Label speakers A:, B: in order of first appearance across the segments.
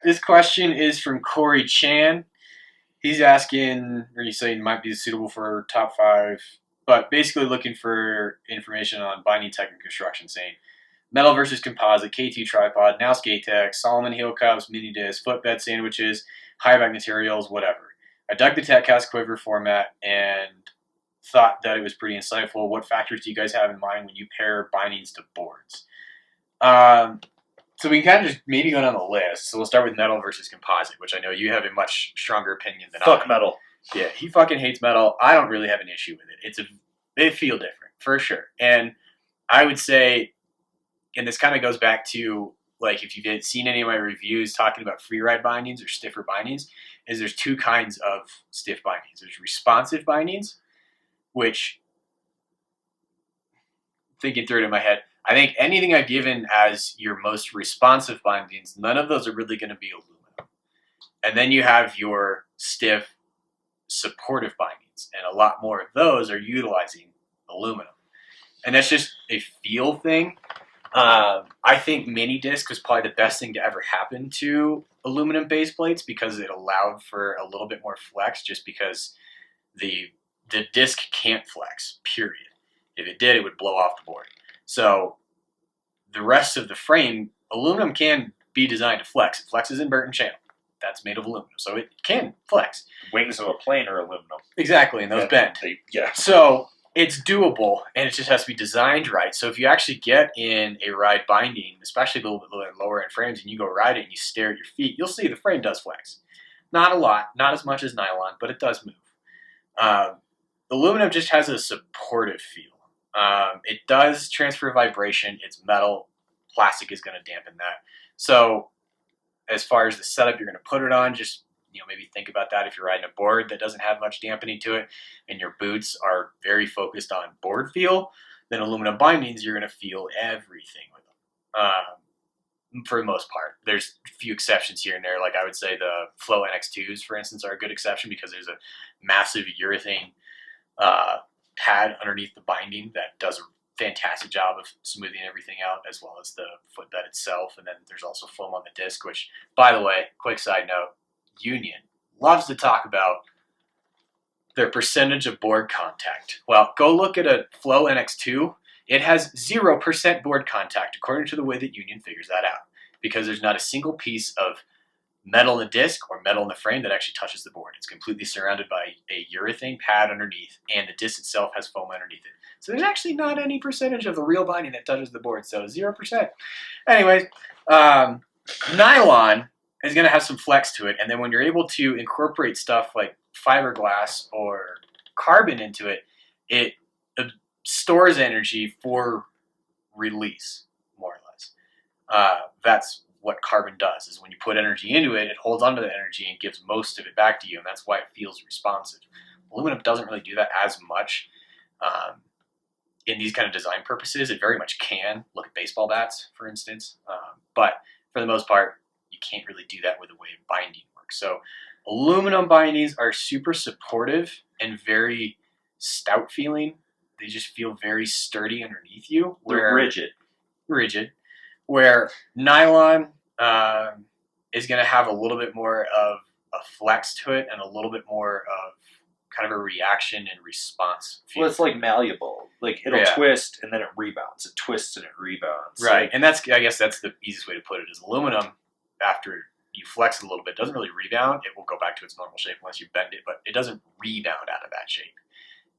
A: This question is from Corey Chan. He's asking, or he's saying might be suitable for top 5, but basically looking for information on binding tech and construction, saying metal versus composite, K2 tripod, now skate tech, Solomon heel cups, mini disc, footbed sandwiches, high back materials, whatever. I dug the tech cast quiver format and thought that it was pretty insightful. What factors do you guys have in mind when you pair bindings to boards? So we can kind of just maybe go down the list. So we'll start with metal versus composite, which I know you have a much stronger opinion than I.
B: Fuck metal.
A: Yeah, he fucking hates metal. I don't really have an issue with it. They feel different for sure, and I would say, and this kind of goes back to like if you've seen any of my reviews talking about free ride bindings or stiffer bindings, is there's 2 kinds of stiff bindings. There's responsive bindings, which, thinking through it in my head, I think anything I've given as your most responsive bindings, none of those are really going to be aluminum. And then you have your stiff supportive bindings, and a lot more of those are utilizing aluminum. And that's just a feel thing. I think mini disc was probably the best thing to ever happen to aluminum base plates because it allowed for a little bit more flex, just because the disc can't flex, period. If it did, it would blow off the board. So the rest of the frame, aluminum can be designed to flex. It flexes in Burton channel. That's made of aluminum, so it can flex.
B: Wings of a plane are aluminum.
A: Exactly, and those bend.
B: Yeah.
A: So it's doable, and it just has to be designed right. So if you actually get in a ride binding, especially a little bit lower end frames, and you go ride it and you stare at your feet, you'll see the frame does flex. Not a lot, not as much as nylon, but it does move. Aluminum just has a supportive feel. It does transfer vibration. It's metal. Plastic is going to dampen that. So as far as the setup you're going to put it on, just maybe think about that. If you're riding a board that doesn't have much dampening to it and your boots are very focused on board feel, then aluminum bindings, you're going to feel everything with them. For the most part. There's a few exceptions here and there. Like I would say the Flow NX2s, for instance, are a good exception because there's a massive urethane pad underneath the binding that does a fantastic job of smoothing everything out, as well as the footbed itself. And then there's also foam on the disc, which, by the way, quick side note, Union loves to talk about their percentage of board contact. Well, go look at a Flow NX2. It has 0% board contact, according to the way that Union figures that out, because there's not a single piece of metal in the disc or metal in the frame that actually touches the board. It's completely surrounded by a urethane pad underneath, and the disc itself has foam underneath it. So there's actually not any percentage of the real binding that touches the board, so 0%. Anyways, nylon is going to have some flex to it, and then when you're able to incorporate stuff like fiberglass or carbon into it, it stores energy for release, more or less. That's what carbon does, is when you put energy into it, it holds onto the energy and gives most of it back to you, and that's why it feels responsive. Aluminum doesn't really do that as much. In these kind of design purposes, it very much can. Look at baseball bats, for instance. But for the most part, you can't really do that with the way binding works. So aluminum bindings are super supportive and very stout feeling. They just feel very sturdy underneath you.
B: They're rigid.
A: Rigid. Where nylon is going to have a little bit more of a flex to it and a little bit more of kind of a reaction and response feel.
B: Well, it's like malleable. Like it'll twist and then it rebounds. It twists and it rebounds.
A: Right, and I guess that's the easiest way to put it, is aluminum, after you flex it a little bit, doesn't really rebound. It will go back to its normal shape unless you bend it, but it doesn't rebound out of that shape.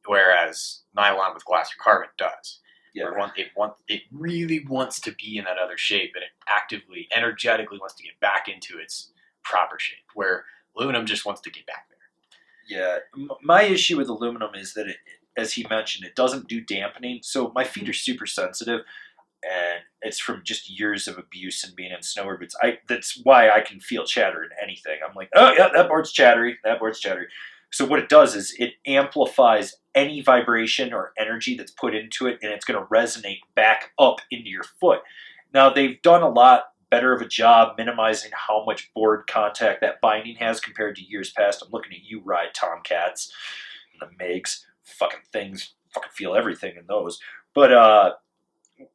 A: Whereas nylon with glass or carbon does. Yeah. It really wants to be in that other shape, and it energetically wants to get back into its proper shape, where aluminum just wants to get back there.
B: Yeah, my issue with aluminum is that, as he mentioned, it doesn't do dampening. So my feet are super sensitive, and it's from just years of abuse and being in snowboard boots. That's why I can feel chatter in anything. I'm like, oh yeah, that board's chattery. That board's chattery. So what it does is it amplifies any vibration or energy that's put into it, and it's going to resonate back up into your foot. Now, they've done a lot better of a job minimizing how much board contact that binding has compared to years past. I'm looking at you ride Tomcats and the MiGs. Fucking things, fucking feel everything in those. But,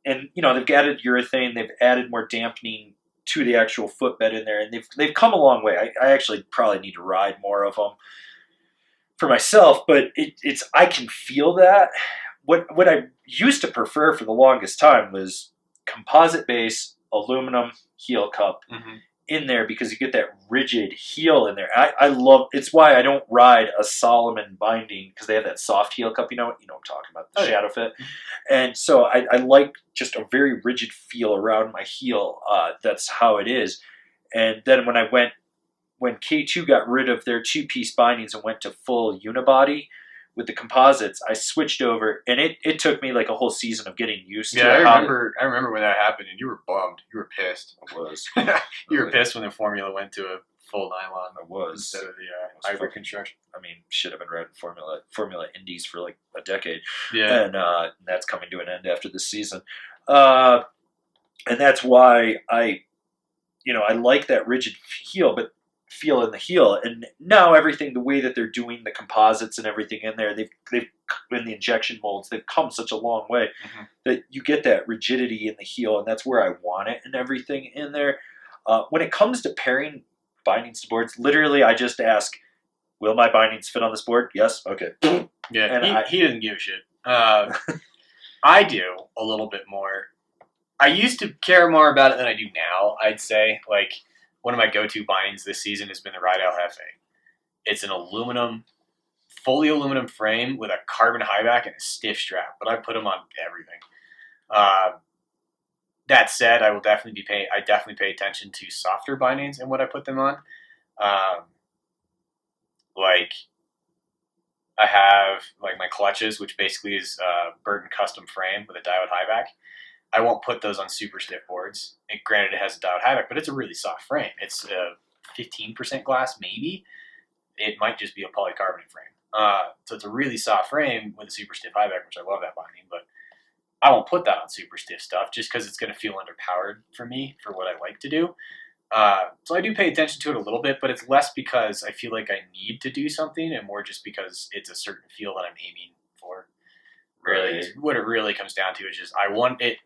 B: and, they've added urethane. They've added more dampening to the actual footbed in there, and they've come a long way. I actually probably need to ride more of them for myself, but it's I can feel that. What I used to prefer for the longest time was composite base, aluminum heel cup in there, because you get that rigid heel in there. I love it's why I don't ride a Solomon binding, because they have that soft heel cup. You know what I'm talking about, the Shadow Fit. And so I like just a very rigid feel around my heel. That's how it is. And then when K2 got rid of their 2-piece bindings and went to full unibody with the composites, I switched over, and it took me like a whole season of getting used to it.
A: I remember when that happened, and you were bummed. You were pissed.
B: I was.
A: You were pissed when the Formula went to a full nylon.
B: I was.
A: Instead of the hybrid construction.
B: I mean, shit, I've been riding Formula Indies for like a decade.
A: Yeah.
B: And that's coming to an end after this season. And that's why I like that rigid feel in the heel. And now everything, the way that they're doing the composites and everything in there, they've in the injection molds, they've come such a long way that you get that rigidity in the heel, and that's where I want it and everything in there. When it comes to pairing bindings to boards, literally I just ask, will my bindings fit on this board? Yes? Okay.
A: Yeah,
B: and
A: he doesn't give a shit. I do a little bit more. I used to care more about it than I do now, I'd say. Like, one of my go-to bindings this season has been the Ride El Jefe. It's an fully aluminum frame with a carbon high back and a stiff strap, but I put them on everything. That said, I definitely pay attention to softer bindings and what I put them on. Like, I have like my clutches, which basically is Burton custom frame with a diode high back. I won't put those on super stiff boards. Granted, it has a diode high back, but it's a really soft frame. It's 15% glass, maybe. It might just be a polycarbonate frame. So it's a really soft frame with a super stiff high back, which I love that binding, but I won't put that on super stiff stuff just because it's going to feel underpowered for me for what I like to do. So I do pay attention to it a little bit, but it's less because I feel like I need to do something and more just because it's a certain feel that I'm aiming for. Really,
B: Right.
A: what it really comes down to is just I want it.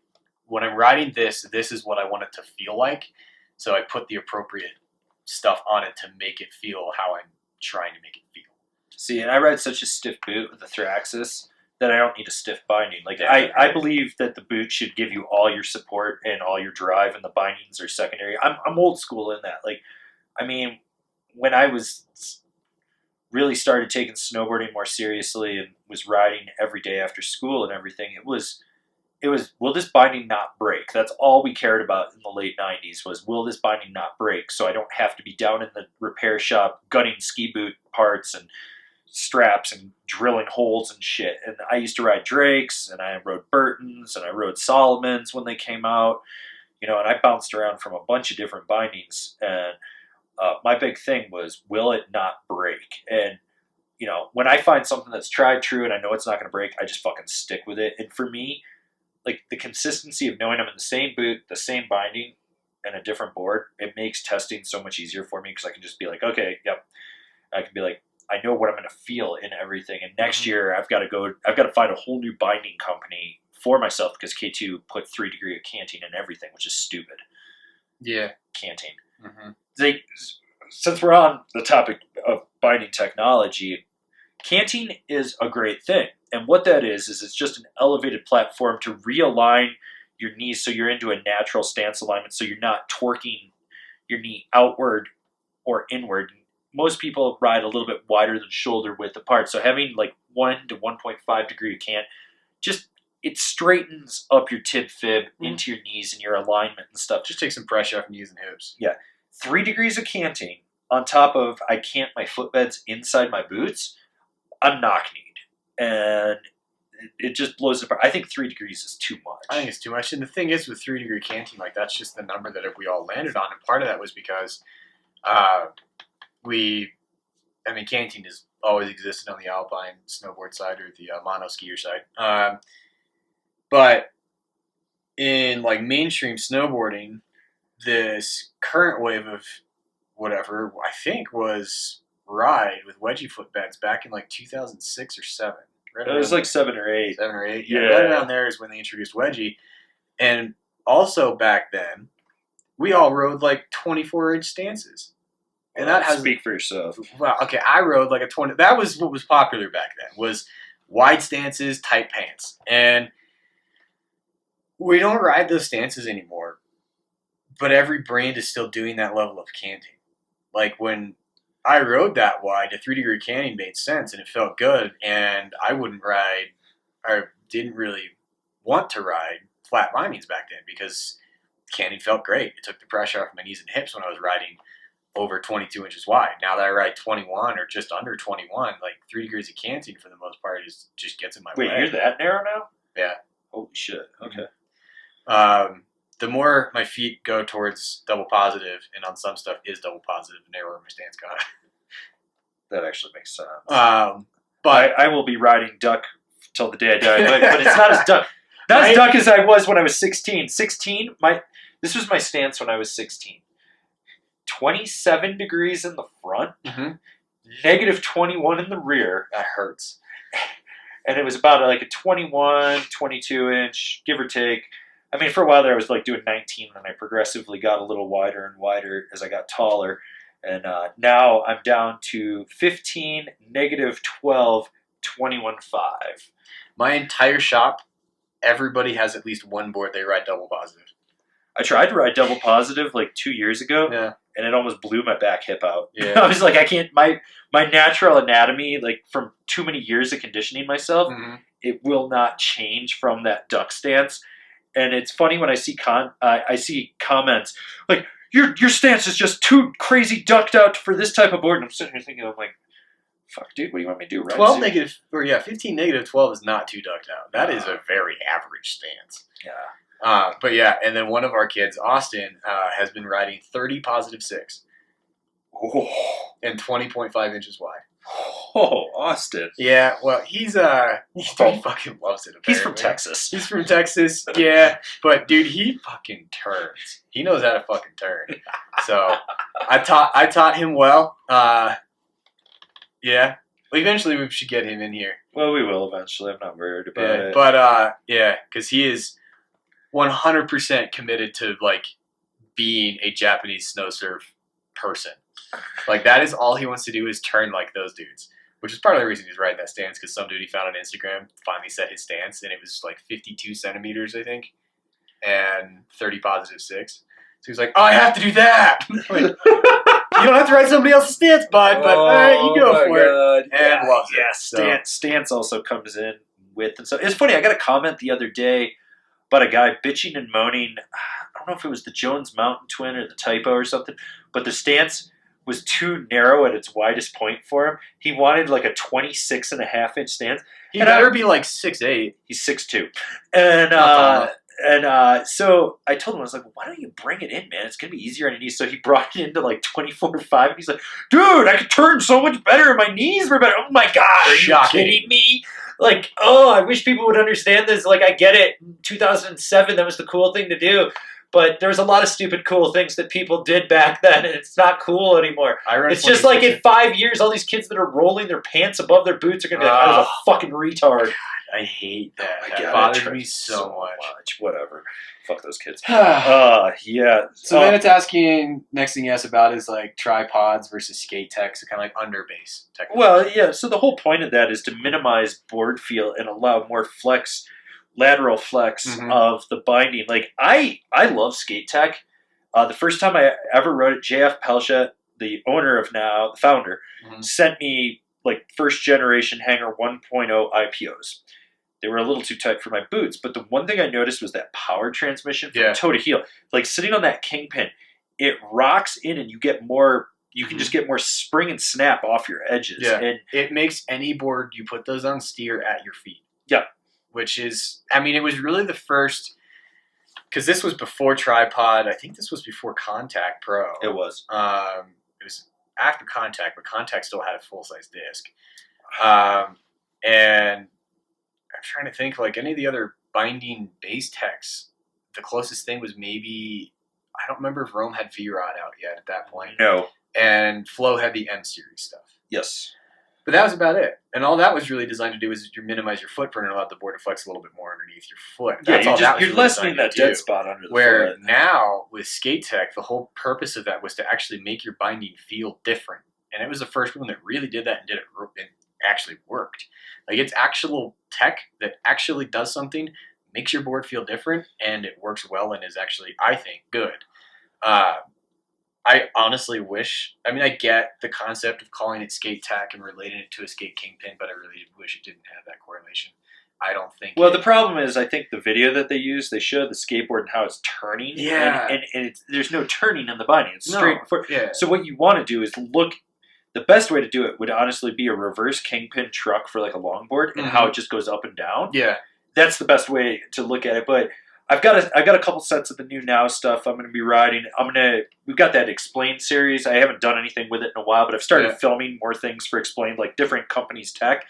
A: When I'm riding this is what I want it to feel like. So I put the appropriate stuff on it to make it feel how I'm trying to make it feel.
B: See, and I ride such a stiff boot with the Thraxis that I don't need a stiff binding. Like,
A: Yeah.
B: I believe that the boot should give you all your support and all your drive, and the bindings are secondary. I'm old school in that. Like, I mean, when I was really started taking snowboarding more seriously and was riding every day after school and everything, it was, will this binding not break? That's all we cared about in the late 90s was, will this binding not break? So I don't have to be down in the repair shop gutting ski boot parts and straps and drilling holes and shit. And I used to ride Drakes, and I rode Burtons, and I rode Solomons when they came out, and I bounced around from a bunch of different bindings. And my big thing was, will it not break? And when I find something that's tried true and I know it's not going to break, I just fucking stick with it. And for me, like, the consistency of knowing I'm in the same boot, the same binding, and a different board, it makes testing so much easier for me, because I can just be like, okay, yep. I can be like, I know what I'm going to feel in everything. And next year, I've got to find a whole new binding company for myself, because K2 put 3 degree of canting in everything, which is stupid.
A: Yeah.
B: Canting. Since we're on the topic of binding technology, canting is a great thing. And what that is it's just an elevated platform to realign your knees so you're into a natural stance alignment, so you're not torquing your knee outward or inward. Most people ride a little bit wider than shoulder width apart, so having like 1 to 1.5 degree cant, it straightens up your tib fib into your knees and your alignment and stuff.
A: Just take some pressure off knees and hips.
B: Yeah. 3 degrees of canting on top of I cant my footbeds inside my boots, I'm knock-kneed. And it just blows apart. I think 3 degrees is too much.
A: I think it's too much. And the thing is, with 3 degree canting, like, that's just the number that we all landed on. And part of that was because canting has always existed on the alpine snowboard side or the mono skier side. But in like mainstream snowboarding, this current wave of whatever I think was Ride with wedgie footbeds back in like 2006 or 7.
B: Right, it was like 7 or 8.
A: 7 or 8.
B: Yeah.
A: Right around there is when they introduced wedgie. And also back then, we all rode like 24-inch stances. And that has
B: speak for yourself.
A: Well, okay, I rode like a 20. That was what was popular back then. Was wide stances, tight pants, and we don't ride those stances anymore. But every brand is still doing that level of canting. Like when I rode that wide, a 3-degree canting made sense and it felt good, and I wouldn't ride or didn't really want to ride flat bindings back then because canting felt great. It took the pressure off my knees and hips when I was riding over 22 inches wide. Now that I ride 21 or just under 21, like 3 degrees of canting for the most part just gets in my way.
B: Wait, you're that narrow now?
A: Yeah.
B: Holy shit. Okay.
A: The more my feet go towards double positive, and on some stuff is double positive, the narrower my stance got.
B: That actually makes sense.
A: But
B: I will be riding duck till the day I die, but it's not as duck. Not as duck as I was when I was 16. 16, this was my stance when I was 16. 27 degrees in the front, negative 21 in the rear.
A: That hurts.
B: And it was about like a 21, 22 inch, give or take. I mean, for a while there, I was like doing 19, and I progressively got a little wider and wider as I got taller. And now I'm down to 15, negative 12, 21.5.
A: My entire shop, everybody has at least one board they ride double positive.
B: I tried to ride double positive like 2 years ago, and it almost blew my back hip out.
A: Yeah.
B: I was like, I can't. My natural anatomy, like from too many years of conditioning myself, it will not change from that duck stance. And it's funny when I see comments like your stance is just too crazy ducked out for this type of board. And I'm sitting here thinking, I'm like, fuck, dude, what do you want me to do?
A: 15 negative 12 is not too ducked out. That is a very average stance.
B: Yeah.
A: But yeah, and then one of our kids, Austin, has been riding 30 positive 6 and 20.5 inches wide.
B: Oh, Austin.
A: Yeah, well, he fucking loves it. Apparently.
B: He's from Texas.
A: He's from Texas, yeah. But dude, he fucking turns. He knows how to fucking turn. So I taught him well. Yeah. Well, eventually we should get him in here.
B: Well, we will eventually. I'm not worried about it.
A: But because he is 100% committed to like being a Japanese snow surf person. Like that is all he wants to do is turn like those dudes, which is part of the reason he's riding that stance because some dude he found on Instagram finally set his stance and it was like 52 centimeters, I think, and 30 positive 6. So he's like, oh, I have to do that. Like, you don't have to ride somebody else's stance, bud, but all right, you go for it. And loves it.
B: Yeah, stance also comes in with and so it's funny. I got a comment the other day about a guy bitching and moaning. I don't know if it was the Jones Mountain Twin or the Typo or something, but the stance was too narrow at its widest point for him. He wanted like a 26.5-inch stance.
A: He better be like 6'8".
B: He's 6'2". So I told him, I was like, why don't you bring it in, man? It's going to be easier on your knees. So he brought it into like 24.5, and he's like, dude, I could turn so much better, and my knees were better. Oh my God, are you kidding me? Like, oh, I wish people would understand this. Like, I get it. In 2007, that was the cool thing to do. But there's a lot of stupid cool things that people did back then, and it's not cool anymore. It's just like in 5 years, all these kids that are rolling their pants above their boots are going to be like, I was a fucking retard.
A: I hate that.
B: Oh
A: That bothers me so much.
B: Whatever. Fuck those kids. Yeah.
A: So then it's asking, next thing you asked about is like tripods versus skate tech, so kind of like underbase technology.
B: Well, yeah, so the whole point of that is to minimize board feel and allow more lateral flex of the binding. Like I love skate tech. The first time I ever rode it, JF Pelsha, the owner of now, the founder, sent me like first generation Hanger 1.0 IPOs. They were a little too tight for my boots, but the one thing I noticed was that power transmission from toe to heel. Like sitting on that kingpin, it rocks in and you get more, you can just get more spring and snap off your edges.
A: Yeah.
B: And
A: it makes any board you put those on steer at your feet.
B: Yeah.
A: Which is, I mean, it was really the first, because this was before Tripod. I think this was before Contact Pro.
B: It was.
A: It was after Contact, but Contact still had a full-size disc. And I'm trying to think, like any of the other binding base techs, the closest thing was maybe, I don't remember if Rome had V-Rod out yet at that point.
B: No.
A: And Flow had the M-Series stuff.
B: Yes.
A: But that was about it. And all that was really designed to do is to minimize your footprint and allow the board to flex a little bit more underneath your foot.
B: Yeah,
A: That's all that was
B: you're
A: really
B: lessening
A: designed
B: that
A: to do.
B: dead spot under the
A: Where
B: foot.
A: now with Skate Tech, the whole purpose of that was to actually make your binding feel different. And it was the first one that really did that and did it and actually worked. Like it's actual tech that actually does something, makes your board feel different, and it works well and is actually, I think, good. I honestly wish. I mean, I get the concept of calling it skate tack and relating it to a skate kingpin, but I really wish it didn't have that correlation. I don't think.
B: Well, the problem is, I think the video that they use, they show the skateboard and how it's turning.
A: Yeah.
B: And there's no turning in the binding. It's
A: No,
B: straight forward.
A: yeah.
B: So what you want to do is look. The best way to do it would honestly be a reverse kingpin truck for like a longboard, and how it just goes up and down.
A: Yeah.
B: That's the best way to look at it. But I've got a couple sets of the new Now stuff I'm going to be riding. We've got that Explain series. I haven't done anything with it in a while, but I've started filming more things for Explain, like different companies' tech.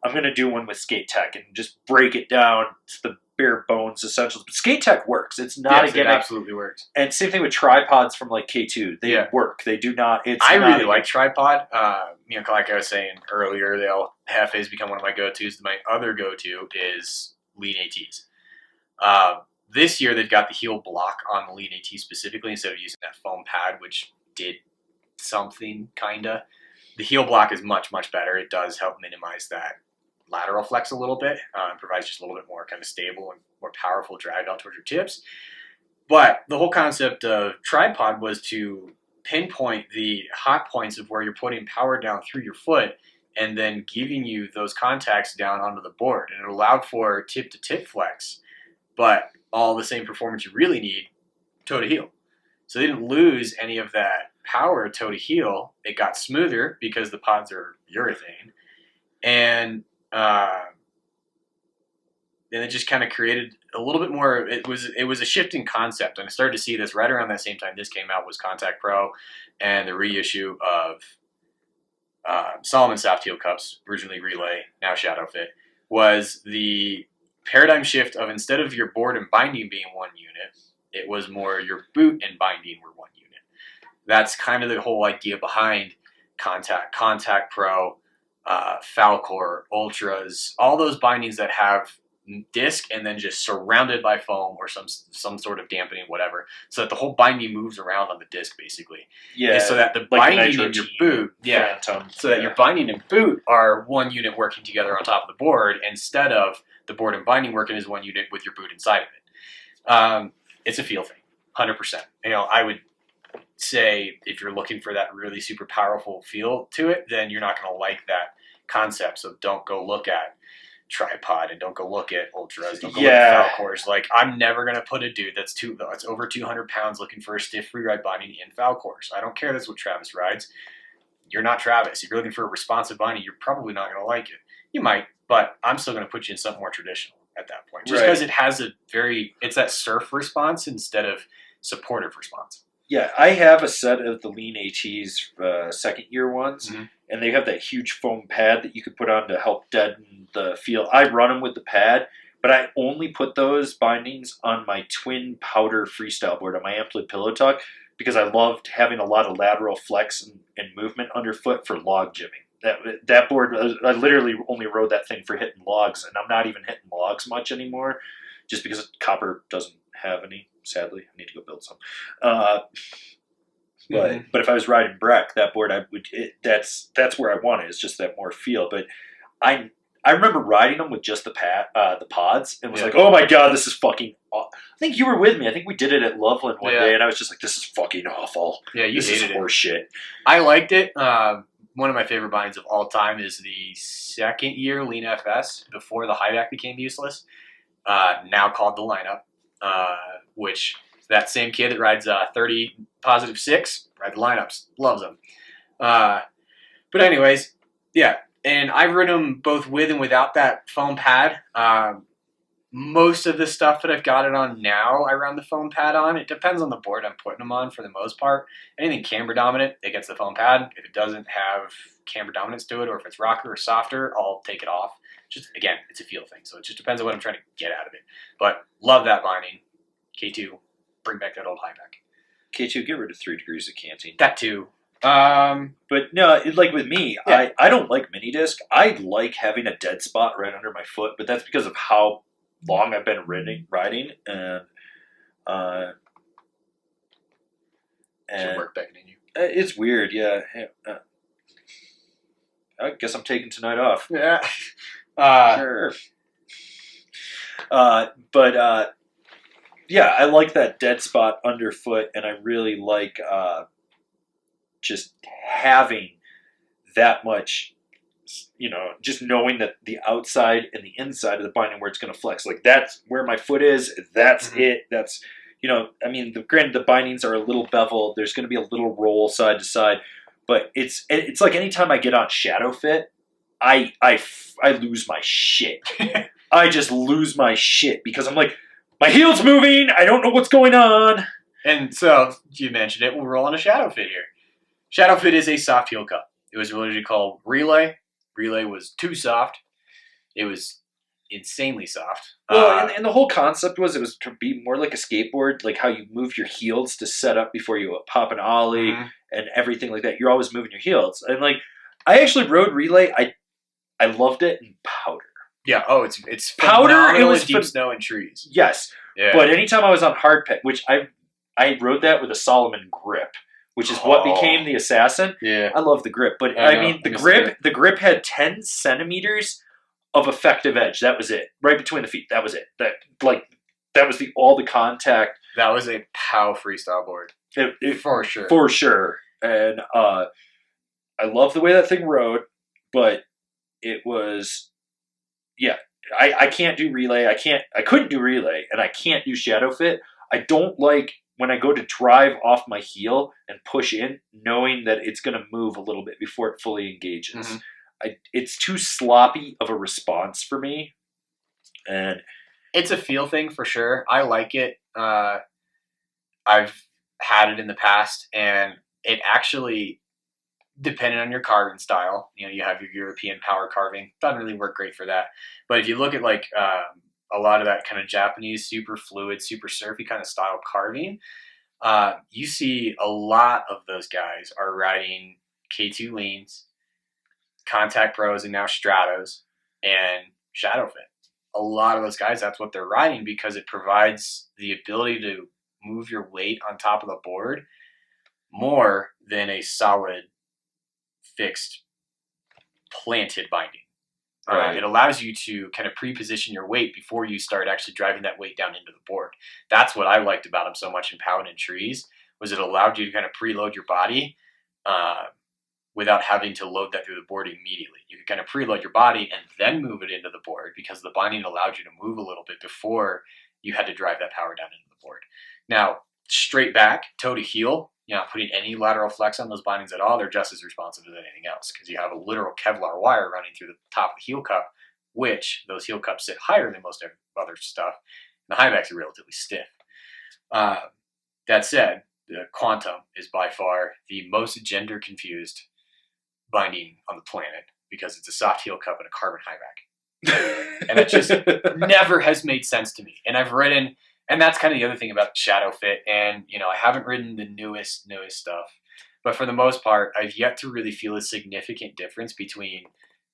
B: I'm going to do one with Skate Tech and just break it down to the bare bones essentials. But Skate Tech works. It's not a gimmick.
A: It absolutely works.
B: And same thing with tripods from like K2. They work. They do not.
A: I really like tripod. Like I was saying earlier, the LFA has become one of my go-tos. My other go-to is Lean ATs. This year they've got the heel block on the Lean AT specifically instead of using that foam pad, which did something kinda. The heel block is much, much better. It does help minimize that lateral flex a little bit. Provides just a little bit more kind of stable and more powerful drag down towards your tips. But the whole concept of tripod was to pinpoint the hot points of where you're putting power down through your foot and then giving you those contacts down onto the board. And it allowed for tip-to-tip flex, but all the same performance you really need toe to heel. So they didn't lose any of that power toe to heel. It got smoother because the pods are urethane. And then it just kind of created a little bit more. It was a shift in concept, and I started to see this right around that same time this came out was Contact Pro and the reissue of Solomon Soft Heel Cups, originally Relay, now Shadow Fit, was the paradigm shift of instead of your board and binding being one unit, it was more your boot and binding were one unit. That's kind of the whole idea behind Contact Pro, Falcor, Ultras, all those bindings that have disc and then just surrounded by foam or some sort of dampening, whatever, so that the whole binding moves around on the disc basically.
B: Yeah.
A: And so that the
B: like
A: binding and your boot,
B: Phantom,
A: so that your binding and boot are one unit working together on top of the board instead of the board and binding working as one unit with your boot inside of it. It's a feel thing, 100%. I would say if you're looking for that really super powerful feel to it, then you're not going to like that concept. So don't go look at Tripod and don't go look at Ultras. Don't go look at Falcors. Like I'm never going to put a dude that's over 200 pounds looking for a stiff free ride binding in Falcors. I don't care that's what Travis rides. You're not Travis. If you're looking for a responsive binding, you're probably not going to like it. You might, but I'm still going to put you in something more traditional at that point. Just because it has it's that surf response instead of supportive response.
B: Yeah, I have a set of the Lean AT's second year ones, and they have that huge foam pad that you could put on to help deaden the feel. I run them with the pad, but I only put those bindings on my twin powder freestyle board on my Amplid Pillow Talk because I loved having a lot of lateral flex and movement underfoot for log jimming. That board, I literally only rode that thing for hitting logs, and I'm not even hitting logs much anymore just because copper doesn't have any. Sadly, I need to go build some. But if I was riding Breck, that board, that's where I want it. It's just that more feel. But I remember riding them with just the pods and was like, oh my god, this is fucking awful. I think you were with me. I think we did it at Loveland one day, and I was just like, this is fucking awful. Yeah, this is horse shit.
A: I liked it. One of my favorite bindings of all time is the second year Lean FS before the high back became useless. Now called the lineup. Which that same kid that rides 30 positive 6 ride the lineups, loves them. But anyways, yeah, and I've ridden them both with and without that foam pad. Most of the stuff that I've got it on now, I run the foam pad on. It depends on the board I'm putting them on for the most part. Anything camber dominant, it gets the foam pad. If it doesn't have camber dominance to it, or if it's rocker or softer, I'll take it off. Just again, it's a feel thing, so it just depends on what I'm trying to get out of it. But love that binding. K2, bring back that old high back.
B: K2, get rid of 3 degrees of canting.
A: That too.
B: But no, like with me,
A: Yeah.
B: I don't like mini disc. I like having a dead spot right under my foot, but that's because of how long I've been riding, uh,
A: Should
B: and
A: work beckoning you.
B: it's weird. Yeah, I guess I'm taking tonight off.
A: Yeah.
B: Sure. But yeah, I like that dead spot underfoot, and I really like just having that much, just knowing that the outside and the inside of the binding where it's going to flex. Like that's where my foot is. That's it. That's, I mean, granted the bindings are a little beveled. There's going to be a little roll side to side, but it's like anytime I get on Shadow Fit, I lose my shit. I just lose my shit because I'm like, my heel's moving. I don't know what's going on.
A: And so you mentioned it. We'll roll on a Shadow Fit here. Shadow Fit is a soft heel cup. It was originally called Relay. Relay was too soft. It was insanely soft.
B: Well, and the whole concept was it was to be more like a skateboard, like how you move your heels to set up before you pop an ollie and everything like that. You're always moving your heels. And like, I actually rode Relay. I loved it in powder.
A: Yeah. Oh, it's
B: powder. It was
A: deep snow and trees.
B: Yes.
A: Yeah.
B: But anytime I was on hard pit, which I rode that with a Solomon grip, which is what became the Assassin.
A: Yeah.
B: I love the grip, but I mean the grip had 10 centimeters of effective edge. That was it, right between the feet. That was it. That was all the contact.
A: That was a POW freestyle board. For sure.
B: For sure. And I love the way that thing rode, but it was, yeah. I can't do Relay. I couldn't do Relay, and I can't do Shadow Fit. I don't like when I go to drive off my heel and push in, knowing that it's going to move a little bit before it fully engages. It's too sloppy of a response for me. And
A: it's a feel thing for sure. I like it. I've had it in the past, and it actually, depending on your carving style, you have your European power carving. Doesn't really work great for that. But if you look at like a lot of that kind of Japanese super fluid, super surfy kind of style carving, you see a lot of those guys are riding K2 leans, Contact Pros, and now Stratos and Shadow Fit. A lot of those guys, that's what they're riding because it provides the ability to move your weight on top of the board more than a solid fixed planted binding. Right. It allows you to kind of pre-position your weight before you start actually driving that weight down into the board. That's what I liked about them so much in Pound and Trees, was it allowed you to kind of preload your body without having to load that through the board immediately. You could kind of preload your body and then move it into the board because the binding allowed you to move a little bit before you had to drive that power down into the board. Now, straight back, toe to heel, you're not putting any lateral flex on those bindings at all. They're just as responsive as anything else because you have a literal Kevlar wire running through the top of the heel cup, which those heel cups sit higher than most other stuff. And the high backs are relatively stiff. That said, the Quantum is by far the most gender confused binding on the planet because it's a soft heel cup and a carbon high back. And it just never has made sense to me. And I've ridden, and that's kind of the other thing about Shadow Fit. And, I haven't ridden the newest stuff. But for the most part, I've yet to really feel a significant difference between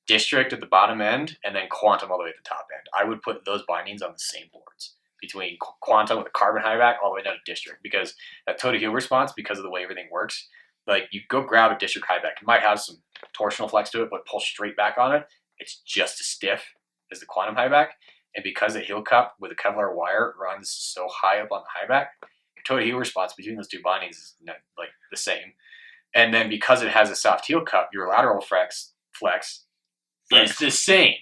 A: District at the bottom end and then Quantum all the way at the top end. I would put those bindings on the same boards between Quantum with a carbon high back all the way down to District because that toe to heel response, because of the way everything works, like you go grab a District high back, it might have some torsional flex to it, but pull straight back on it, it's just as stiff as the Quantum high back. And because the heel cup with a Kevlar wire runs so high up on the high back, your toe to heel response between those two bindings is like the same. And then because it has a soft heel cup, your lateral flex is the same.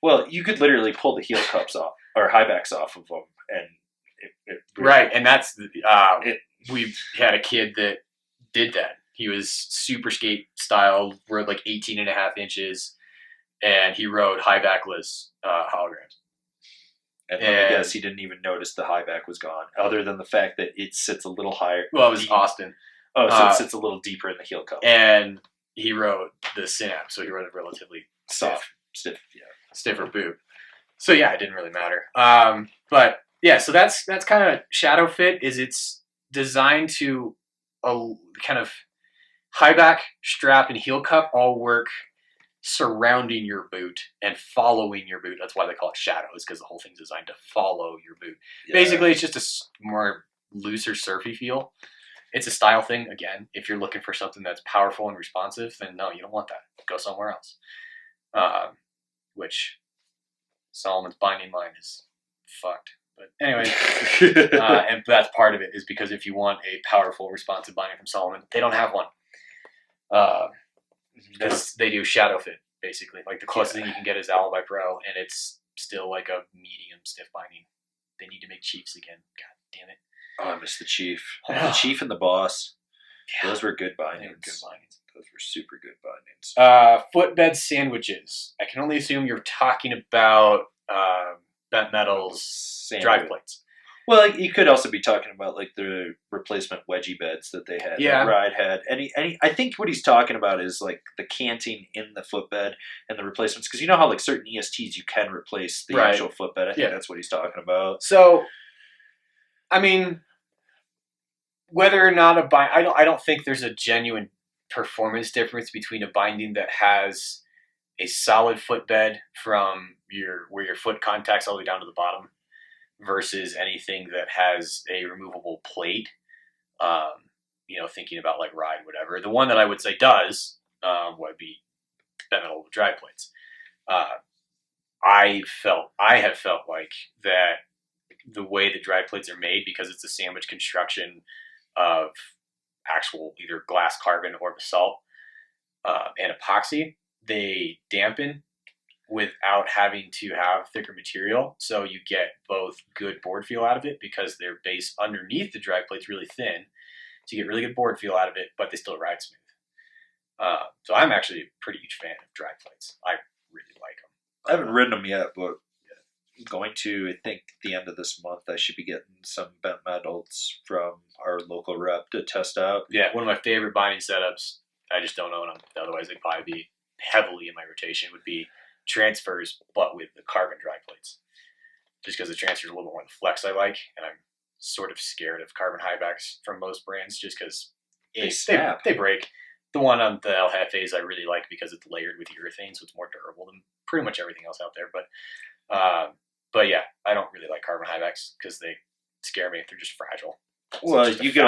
B: Well, you could literally pull the heel cups off or high backs off of them, and it really,
A: right. And that's we've had a kid that did that. He was super skate style, rode like 18.5 inches, and he rode high backless holograms.
B: And I guess he didn't even notice the high back was gone, other than the fact that it sits a little higher.
A: Well, it was Austin.
B: Oh, so it sits a little deeper in the heel cup.
A: And he rode the Synapse, so he rode a relatively
B: stiff,
A: stiffer boot. So yeah, it didn't really matter. But yeah, so that's kind of Shadow Fit. Is it's designed to kind of High back, strap, and heel cup all work surrounding your boot and following your boot. That's why they call it shadows, because the whole thing's designed to follow your boot. Yeah. Basically, it's just a more looser, surfy feel. It's a style thing. Again, if you're looking for something that's powerful and responsive, then no, you don't want that. Go somewhere else. Which Salomon's binding line is fucked. But anyway, and that's part of it, is because if you want a powerful, responsive binding from Salomon, they don't have one. They do shadow fit, basically. Like the closest thing you can get is Alibi Pro, and it's still like a medium stiff binding. They need to make Chiefs again. God damn it.
B: Oh, I miss the Chief. The Chief and the Boss. Yeah. Those were good bindings. Those were super good bindings.
A: Footbed sandwiches. I can only assume you're talking about Bent Metal's drive plates.
B: Well, you could also be talking about like the replacement wedgie beds that they had.
A: Yeah.
B: That Ride had. I think what he's talking about is like the canting in the footbed and the replacements. Because you know how like certain ESTs you can replace the actual footbed. I think that's what he's talking about.
A: So, I mean, whether or not I don't think there's a genuine performance difference between a binding that has a solid footbed from where your foot contacts all the way down to the bottom versus anything that has a removable plate. Thinking about like Ride, whatever. The one that I would say does would be Bent Metal drive plates. I have felt like that the way the drive plates are made, because it's a sandwich construction of actual either glass, carbon, or basalt and epoxy, they dampen without having to have thicker material. So you get both good board feel out of it because their base underneath the drive plate's really thin. So you get really good board feel out of it, but they still ride smooth. So I'm actually a pretty huge fan of drive plates. I really like them.
B: I haven't ridden them yet, but I'm going to, I think, the end of this month, I should be getting some Bent Metals from our local rep to test out.
A: Yeah, one of my favorite binding setups, I just don't own them. Otherwise, they'd probably be heavily in my rotation, would be transfers, but with the carbon drive plates. Just because the transfers are a little more the flex I like, and I'm sort of scared of carbon high backs from most brands just because they break. The one on the El Jefes I really like because it's layered with urethane, so it's more durable than pretty much everything else out there. But yeah, I don't really like carbon high backs because they scare me. They're just fragile.
B: Well, you get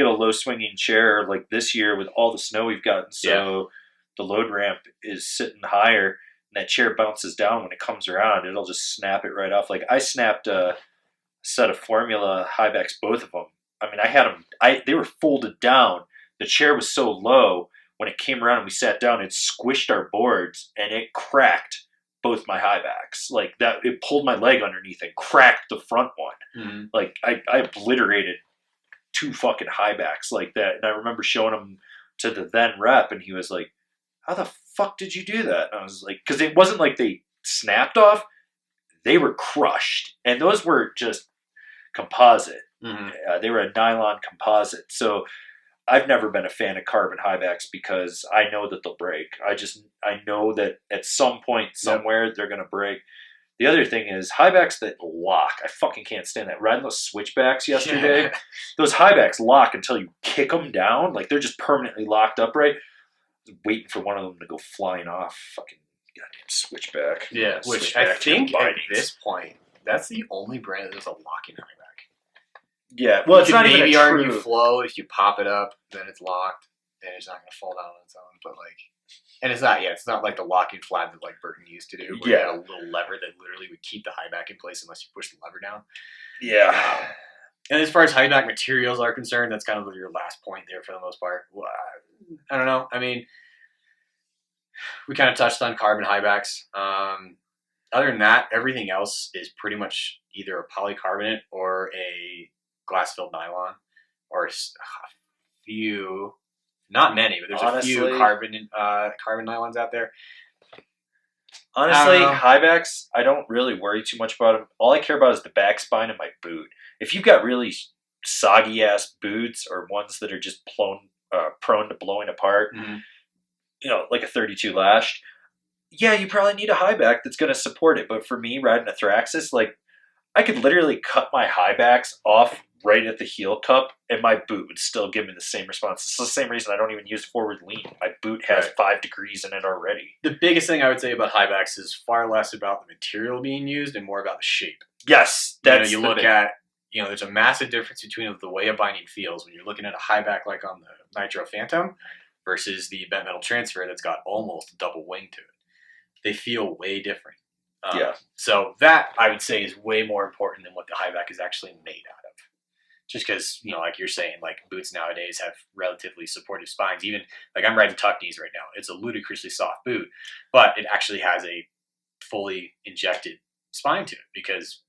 B: a low swinging chair like this year with all the snow we've gotten, so the load ramp is sitting higher, and that chair bounces down when it comes around. It'll just snap it right off. Like I snapped a set of Formula high backs, both of them. I mean, I had them. They were folded down. The chair was so low when it came around and we sat down, it squished our boards and it cracked both my high backs. Like that, it pulled my leg underneath and cracked the front one. Mm-hmm. Like I obliterated 2 fucking high backs like that. And I remember showing him to the then rep, and he was like, "How the fuck did you do that?" And I was like, because it wasn't like they snapped off; they were crushed, and those were just composite. Mm-hmm. They were a nylon composite, so. I've never been a fan of carbon high backs because I know that they'll break. I know that at some point somewhere they're going to break. The other thing is high backs that lock. I fucking can't stand that. Riding those switchbacks yesterday, those high backs lock until you kick them down. Like they're just permanently locked upright. Waiting for one of them to go flying off. Fucking goddamn switchback.
A: Yeah, which I think at this point, that's the only brand that does a locking high back.
B: Yeah, well, it's not even
A: maybe
B: a true
A: argue flow. If you pop it up, then it's locked, and it's not going to fall down on its own. But like, and it's not. Yeah, it's not like the locking flat that like Burton used to do, where you had a little lever that literally would keep the high back in place unless you push the lever down.
B: Yeah.
A: And as far as high back materials are concerned, that's kind of your last point there for the most part. Well, I don't know. I mean, we kind of touched on carbon high backs. Other than that, everything else is pretty much either a polycarbonate or a glass-filled nylon, or a few, not many, but there's a few carbon nylons out there.
B: Honestly, high backs, I don't really worry too much about them. All I care about is the back spine and my boot. If you've got really soggy ass boots or ones that are just prone to blowing apart, like a 32 lashed, you probably need a high back that's going to support it. But for me, riding a Thraxis, like I could literally cut my high backs off right at the heel cup, and my boot would still give me the same response. It's the same reason I don't even use forward lean. My boot has 5 degrees in it already.
A: The biggest thing I would say about high backs is far less about the material being used and more about the shape.
B: Yes, that's
A: you look at, there's a massive difference between the way a binding feels when you're looking at a high back like on the Nitro Phantom versus the bent metal transfer that's got almost a double wing to it. They feel way different. So that, I would say, is way more important than what the high back is actually made out of. Just because, like you're saying, like boots nowadays have relatively supportive spines. Even, like I'm riding tuck knees right now. It's a ludicrously soft boot, but it actually has a fully injected spine to it because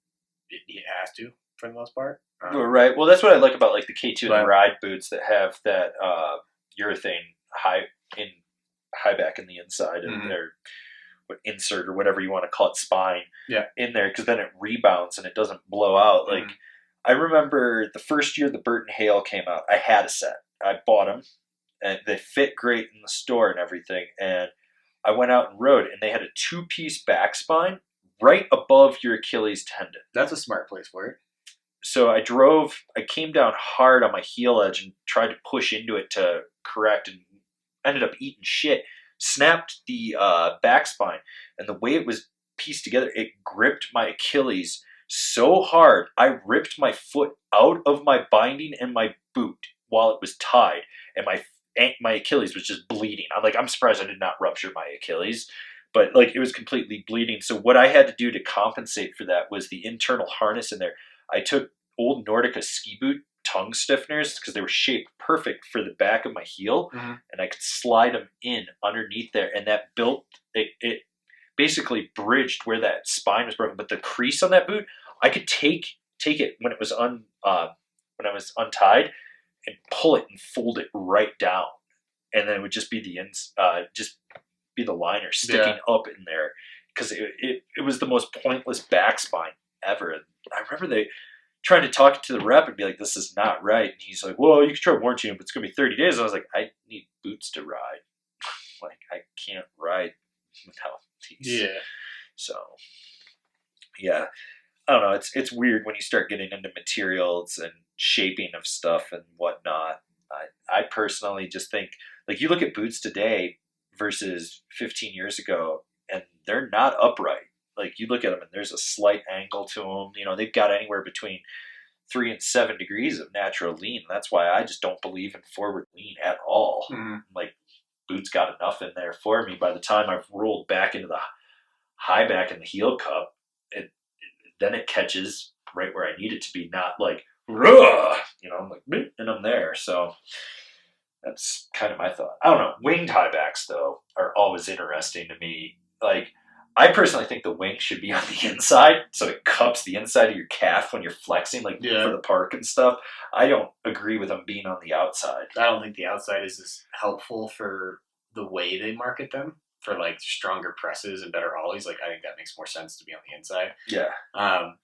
A: it has to, for the most part.
B: Right. Well, that's what I like about like the K2 and the ride boots that have that urethane high back in the inside and their insert or whatever you want to call it, spine in there, because then it rebounds and it doesn't blow out. Like I remember the first year the Burton Hale came out, I had a set. I bought them and they fit great in the store and everything. And I went out and rode, and they had a 2-piece back spine right above your Achilles tendon.
A: That's a smart place for it.
B: So I came down hard on my heel edge and tried to push into it to correct, and ended up eating shit. Snapped the back spine, and the way it was pieced together, it gripped my Achilles so hard, I ripped my foot out of my binding and my boot while it was tied, and my Achilles was just bleeding. I'm surprised I did not rupture my Achilles, but like it was completely bleeding. So what I had to do to compensate for that was the internal harness in there. I took old Nordica ski boot tongue stiffeners because they were shaped perfect for the back of my heel, and I could slide them in underneath there, and that built it basically bridged where that spine was broken. But the crease on that boot, I could take it when it was when I was untied and pull it and fold it right down, and then it would just be the liner sticking up in there, because it was the most pointless back spine ever. And I remember they trying to talk to the rep and be like, this is not right. And he's like, well, you can try warranty, but it's going to be 30 days. And I was like, I need boots to ride. Like, I can't ride without these. Yeah. So, yeah. I don't know. It's weird when you start getting into materials and shaping of stuff and whatnot. I personally just think, like, you look at boots today versus 15 years ago, and they're not upright. Like, you look at them and there's a slight angle to them. They've got anywhere between 3 and 7 degrees of natural lean. That's why I just don't believe in forward lean at all. Like, boots got enough in there for me. By the time I've rolled back into the high back and the heel cup, then it catches right where I need it to be, not like, I'm like, and I'm there. So that's kind of my thought. I don't know. Winged high backs, though, are always interesting to me. Like, I personally think the wing should be on the inside, so it cups the inside of your calf when you're flexing, for the park and stuff. I don't agree with them being on the outside.
A: I don't think the outside is as helpful for the way they market them, for like stronger presses and better ollies. Like, I think that makes more sense to be on the inside.
B: Yeah.
A: I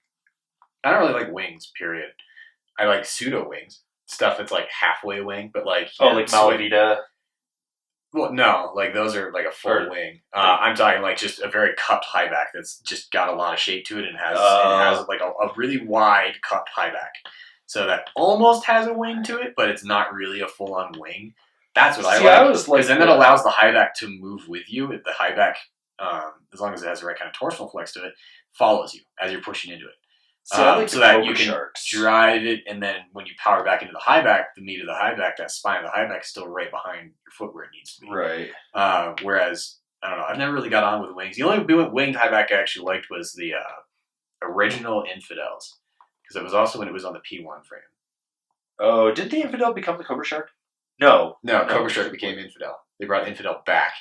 A: don't really like wings, period. I like pseudo wings, stuff that's like halfway wing, but like
B: like Malavita.
A: Well, no, like those are like a full wing. I'm talking like just a very cupped high back that's just got a lot of shape to it and has like a really wide cupped high back. So that almost has a wing to it, but it's not really a full on wing. That's what I like. Because then that allows the high back to move with you. The high back, as long as it has the right kind of torsional flex to it, follows you as you're pushing into it. So that you can drive it, and then when you power back into the high back, the meat of the high back, that spine of the high back is still right behind your foot where it needs to be.
B: Right.
A: Whereas, I don't know, I've never really got on with wings. The only winged high back I actually liked was the original Infidels, because it was also when it was on the P1 frame.
B: Oh, did the Infidel become the Cobra Shark? No.
A: Cobra Shark became Infidel. They brought Infidel back,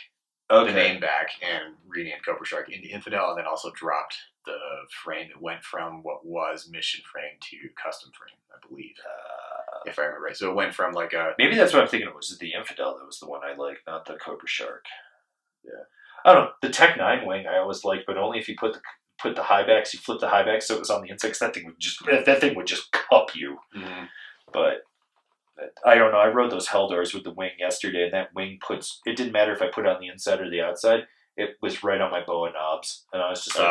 A: the name back, and renamed Cobra Shark into Infidel, and then also dropped the frame. It went from what was mission frame to custom frame, I believe, if I remember right. So it went from like a...
B: Maybe that's what I'm thinking. It was the Infidel that was the one I liked, not the Cobra Shark. Yeah. I don't know. The Tech 9 wing I always liked, but only if you put the high backs, you flip the high back so it was on the inside, 'cause that thing would just cup you. Mm-hmm. But I don't know. I rode those Heldors with the wing yesterday, and that wing it didn't matter if I put it on the inside or the outside. It was right on my boa knobs, and I was just like,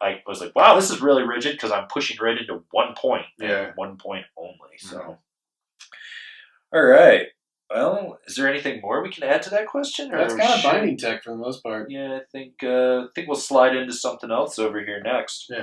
B: I was like, wow, this is really rigid, because I'm pushing right into one point, and one point only. definitely. So, all right. Well, is there anything more we can add to that question?
A: That's
B: or
A: kind of
B: should-
A: binding tech for the most part.
B: Yeah, I think we'll slide into something else over here next.
A: Yeah.